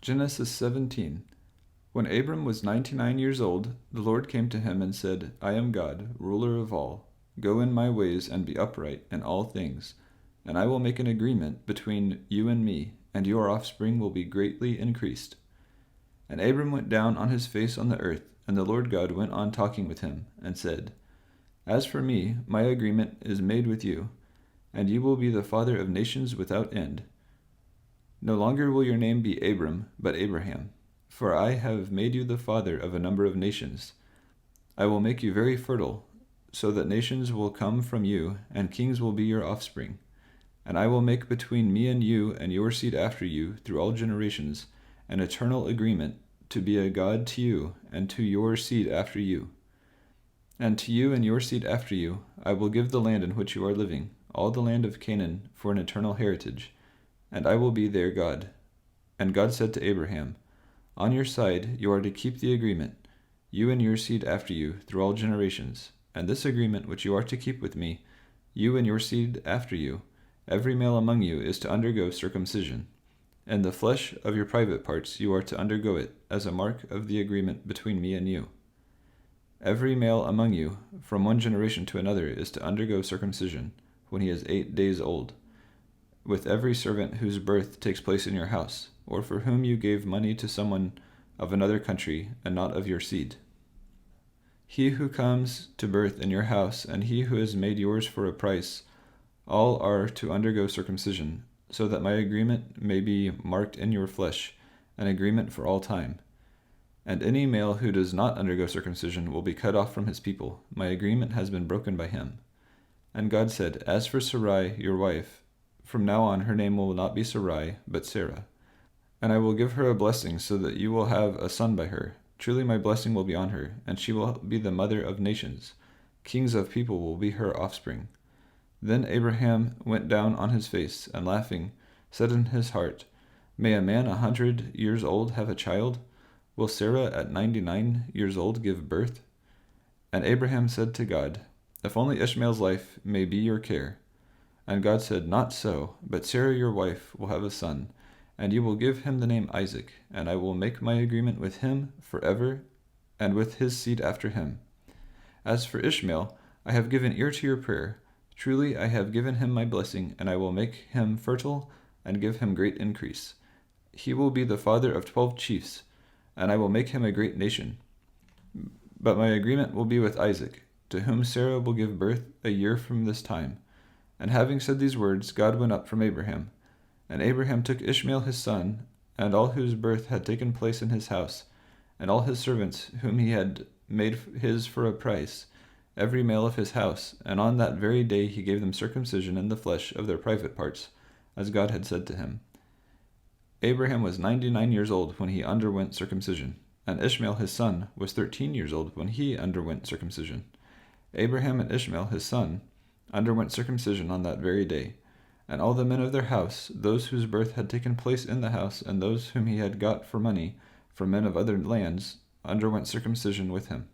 Genesis 17. When Abram was 99 years old, the Lord came to him and said, I am God, ruler of all. Go in my ways and be upright in all things, and I will make an agreement between you and me, and your offspring will be greatly increased. And Abram went down on his face on the earth, and the Lord God went on talking with him, and said, As for me, my agreement is made with you, and you will be the father of nations without end. No longer will your name be Abram, but Abraham, for I have made you the father of a number of nations. I will make you very fertile, so that nations will come from you, and kings will be your offspring. And I will make between me and you and your seed after you, through all generations, an eternal agreement, to be a God to you and to your seed after you. And to you and your seed after you I will give the land in which you are living, all the land of Canaan, for an eternal heritage, and I will be their God. And God said to Abraham, On your side you are to keep the agreement, you and your seed after you, through all generations, and this agreement which you are to keep with me, you and your seed after you, every male among you is to undergo circumcision. And the flesh of your private parts you are to undergo it, as a mark of the agreement between me and you. Every male among you, from one generation to another, is to undergo circumcision, when he is 8 days old, with every servant whose birth takes place in your house, or for whom you gave money to someone of another country and not of your seed. He who comes to birth in your house, and he who is made yours for a price, all are to undergo circumcision, so that my agreement may be marked in your flesh, an agreement for all time. And any male who does not undergo circumcision will be cut off from his people. My agreement has been broken by him. And God said, As for Sarai, your wife, from now on her name will not be Sarai, but Sarah. And I will give her a blessing, so that you will have a son by her. Truly my blessing will be on her, and she will be the mother of nations. Kings of people will be her offspring. Then Abraham went down on his face, and laughing, said in his heart, May a man 100 years old have a child? Will Sarah at 99 years old give birth? And Abraham said to God, If only Ishmael's life may be your care. And God said, Not so, but Sarah your wife will have a son, and you will give him the name Isaac, and I will make my agreement with him forever, and with his seed after him. As for Ishmael, I have given ear to your prayer. Truly I have given him my blessing, and I will make him fertile and give him great increase. He will be the father of 12 chiefs, and I will make him a great nation. But my agreement will be with Isaac, to whom Sarah will give birth a year from this time. And having said these words, God went up from Abraham. And Abraham took Ishmael his son, and all whose birth had taken place in his house, and all his servants whom he had made his for a price, every male of his house, and on that very day he gave them circumcision in the flesh of their private parts, as God had said to him. Abraham was 99 years old when he underwent circumcision, and Ishmael his son was 13 years old when he underwent circumcision. Abraham and Ishmael his son underwent circumcision on that very day, and all the men of their house, those whose birth had taken place in the house, and those whom he had got for money from men of other lands, underwent circumcision with him.